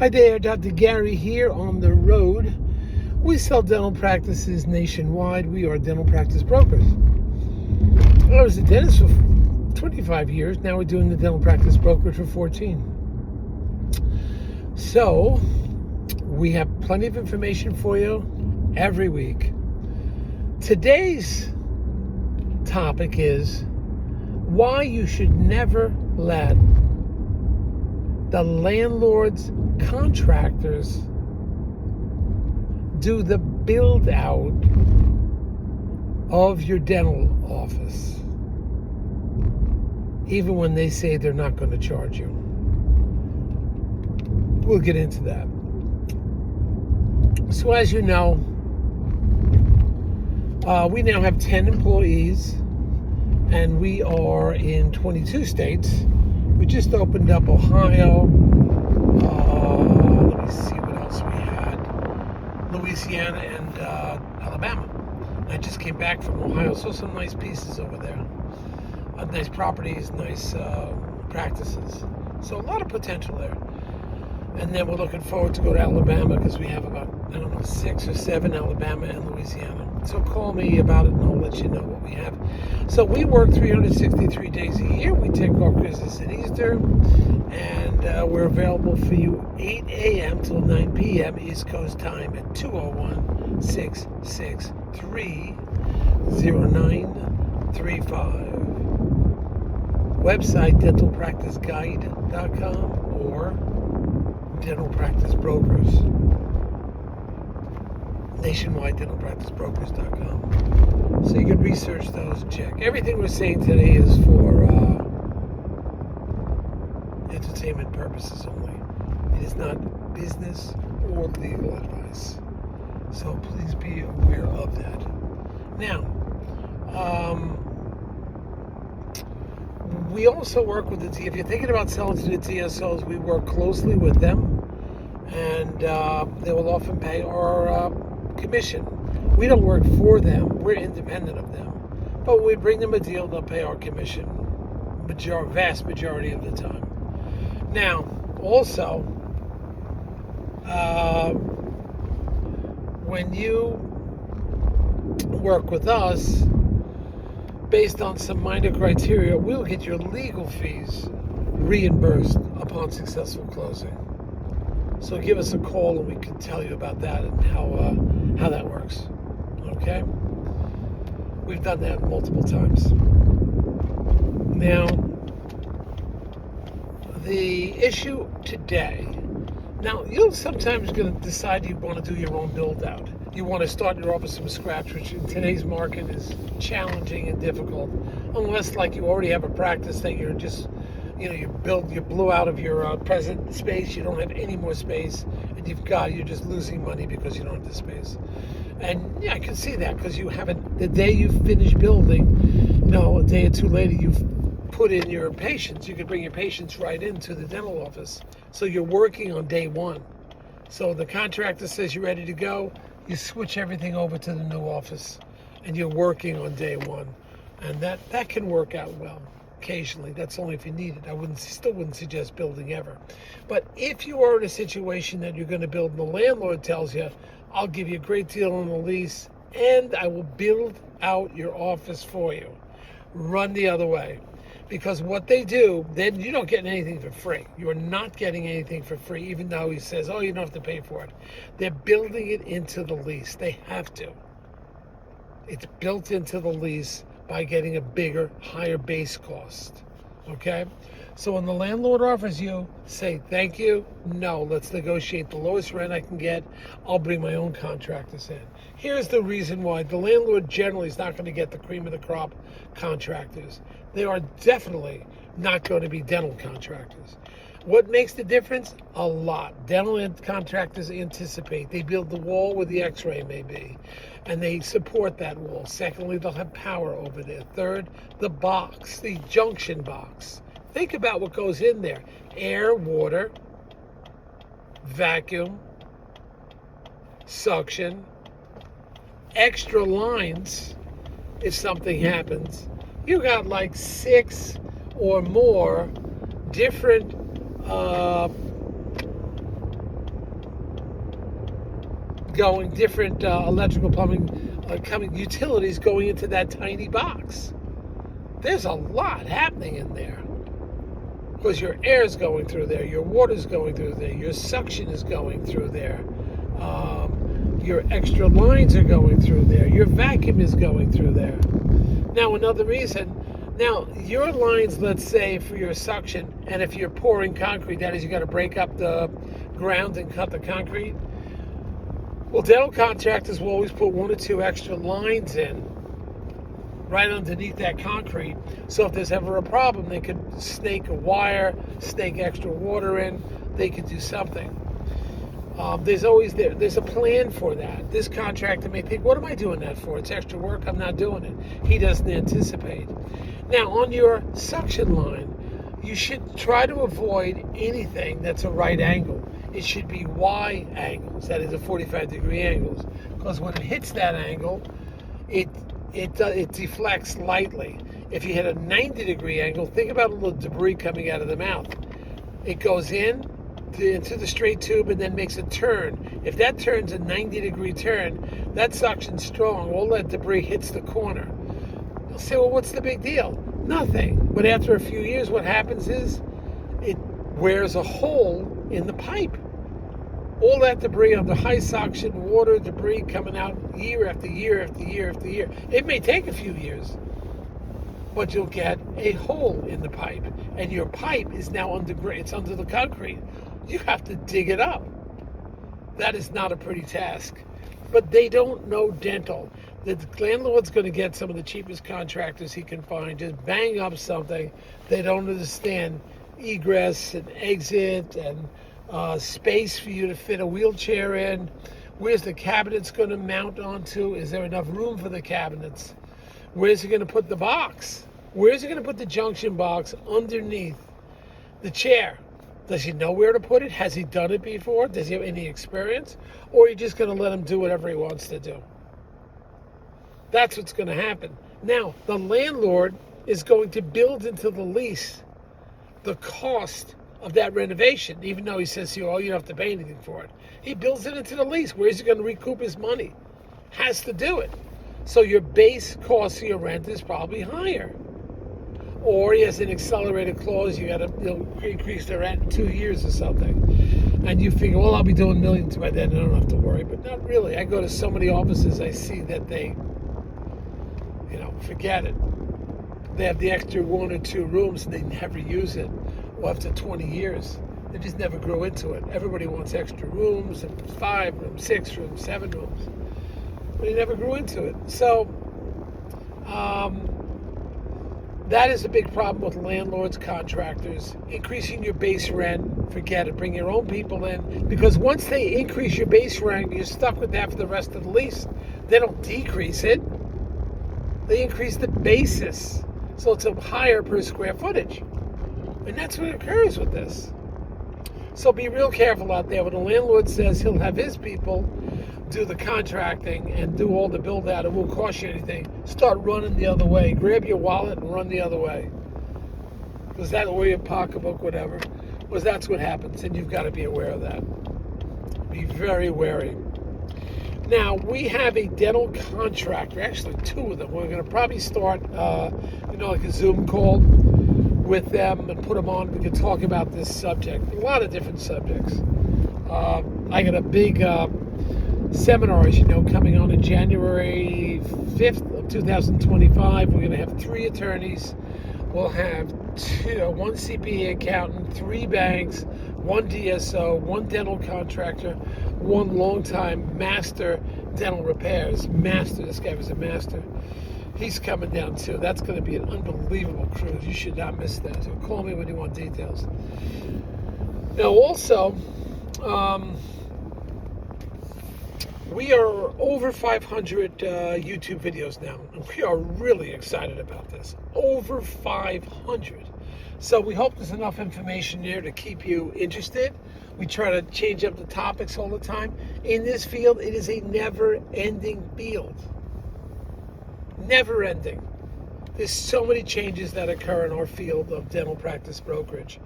Hi there, Dr. Gary here on the road. We sell dental practices nationwide. We are dental practice brokers. I was a dentist for 25 years. Now we're doing the dental practice brokerage for 14. So we have plenty of information for you every week. Today's topic is why you should never let the landlords, contractors do the build out of your dental office, even when they say they're not going to charge you. We'll get into that. So as you know, we now have 10 employees and we are in 22 states. We just opened up Ohio. Let me see what else we had. Louisiana and Alabama. I just came back from Ohio. Saw some nice pieces over there. Nice properties, nice practices. So a lot of potential there. And then we're looking forward to go to Alabama because we have about, 6 or 7, Alabama and Louisiana. So call me about it and I'll let you know what we have. So we work 363 days a year. We take off Christmas and Easter. And we're available for you 8 a.m. till 9 p.m. East Coast time at 201-663-0935. Website dentalpracticeguide.com or Dental Practice Brokers. Nationwide dentalpracticebrokers.com. So you can research those and check. Everything we're saying today is for entertainment purposes only. It is not business or legal advice. So please be aware of that. Now, we also work with the T. If you're thinking about selling to the TSOs, we work closely with them, and they will often pay our commission. We don't work for them; we're independent of them. But when we bring them a deal, they'll pay our commission, vast majority of the time. Now, also, when you work with us, based on some minor criteria, we'll get your legal fees reimbursed upon successful closing. So give us a call and we can tell you about that and how that works. Okay? We've done that multiple times. Now, the issue today. Now, you're sometimes going to decide you want to do your own build out. You want to start your office from scratch, which in today's market is challenging and difficult, unless like you already have a practice that you're just, you blew out of your present space, you don't have any more space, and you're just losing money because you don't have the space. And yeah, I can see that because you haven't, the day you finish building, a day or two later, you've put in your patients. You can bring your patients right into the dental office. So you're working on day one. So the contractor says you're ready to go. You switch everything over to the new office and you're working on day one. And that can work out well occasionally. That's only if you need it. I still wouldn't suggest building ever. But if you are in a situation that you're going to build and the landlord tells you, I'll give you a great deal on the lease and I will build out your office for you, run the other way. Because what they do, then you don't get anything for free. You are not getting anything for free, even though he says, you don't have to pay for it. They're building it into the lease. They have to. It's built into the lease by getting a bigger, higher base cost. Okay? So when the landlord offers you, say, thank you. No, let's negotiate the lowest rent I can get. I'll bring my own contractors in. Here's the reason why. The landlord generally is not going to get the cream of the crop contractors. They are definitely not going to be dental contractors. What makes the difference? A lot. Dental contractors anticipate. They build the wall where the x-ray may be, and they support that wall. Secondly, they'll have power over there. Third, the box, the junction box. Think about what goes in there. Air, water, vacuum, suction, extra lines if something happens. You got like 6 or more different going, different electrical, plumbing, coming utilities going into that tiny box. There's a lot happening in there. Because your air is going through there, your water is going through there, your suction is going through there, your extra lines are going through there, your vacuum is going through there. Now, another reason, now your lines, let's say for your suction, and if you're pouring concrete, that is, you got to break up the ground and cut the concrete. Well, dental contractors will always put 1 or 2 extra lines in right underneath that concrete. So if there's ever a problem, they could snake a wire, snake extra water in, they could do something. There's a plan for that. This contractor may think, what am I doing that for? It's extra work, I'm not doing it. He doesn't anticipate. Now, on your suction line, you should try to avoid anything that's a right angle. It should be Y angles, that is a 45-degree angles. Because when it hits that angle, it deflects lightly. If you hit a 90-degree angle, think about a little debris coming out of the mouth. It goes into the straight tube and then makes a turn. If that turns a 90-degree turn, that suction's strong. All that debris hits the corner. You'll say, well, what's the big deal? Nothing. But after a few years, what happens is it wears a hole in the pipe. All that debris under high suction, water, debris coming out year after year after year after year. It may take a few years, but you'll get a hole in the pipe. And your pipe is now it's under the concrete. You have to dig it up. That is not a pretty task. But they don't know dental. The landlord's going to get some of the cheapest contractors he can find, just bang up something. They don't understand egress and exit and space for you to fit a wheelchair in. Where's the cabinets going to mount onto? Is there enough room for the cabinets? Where's he going to put the box? Where's he going to put the junction box underneath the chair? Does he know where to put it? Has he done it before? Does he have any experience? Or are you just going to let him do whatever he wants to do? That's what's going to happen. Now, the landlord is going to build into the lease the cost of that renovation, even though he says to you, oh, you don't have to pay anything for it. He builds it into the lease. Where's he going to recoup his money? Has to do it. So your base cost of your rent is probably higher. Or he has an accelerated clause, you'll increase the rent in 2 years or something. And you figure, well, I'll be doing millions by then, I don't have to worry. But not really. I go to so many offices, I see that they, forget it. They have the extra 1 or 2 rooms and they never use it. Well, after 20 years, they just never grew into it. Everybody wants extra rooms, and 5 rooms, 6 rooms, 7 rooms. But they never grew into it. So, that is a big problem with landlords, contractors. Increasing your base rent, forget it. Bring your own people in. Because once they increase your base rent, you're stuck with that for the rest of the lease. They don't decrease it. They increase the basis. So it's a higher per square footage. And that's what occurs with this. So be real careful out there. When a landlord says he'll have his people do the contracting and do all the build out, it won't cost you anything, start running the other way. Grab your wallet and run the other way. Because that, or your pocketbook, whatever. Because that's what happens, and you've got to be aware of that. Be very wary. Now, we have a dental contractor, actually 2 of them. We're going to probably start, like a Zoom call with them and put them on. We can talk about this subject, a lot of different subjects. I got a big seminar, as you know, coming on in January 5th of 2025. We're going to have 3 attorneys. We'll have 1 CPA accountant, 3 banks, 1 DSO, 1 dental contractor, 1 longtime master dental repairs. Master, this guy was a master. He's coming down too. That's going to be an unbelievable cruise. You should not miss that. So call me when you want details. Now also, we are over 500 YouTube videos now, and we are really excited about this. Over 500. So we hope there's enough information there to keep you interested. We try to change up the topics all the time. In this field, it is a never-ending field. Never ending. There's so many changes that occur in our field of dental practice brokerage.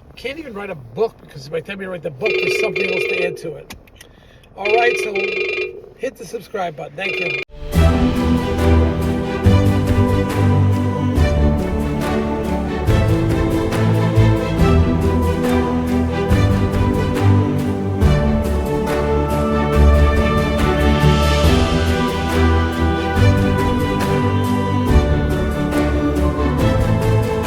We can't even write a book because by the time you write the book, there's something else to add to it. All right, so hit the subscribe button. Thank you.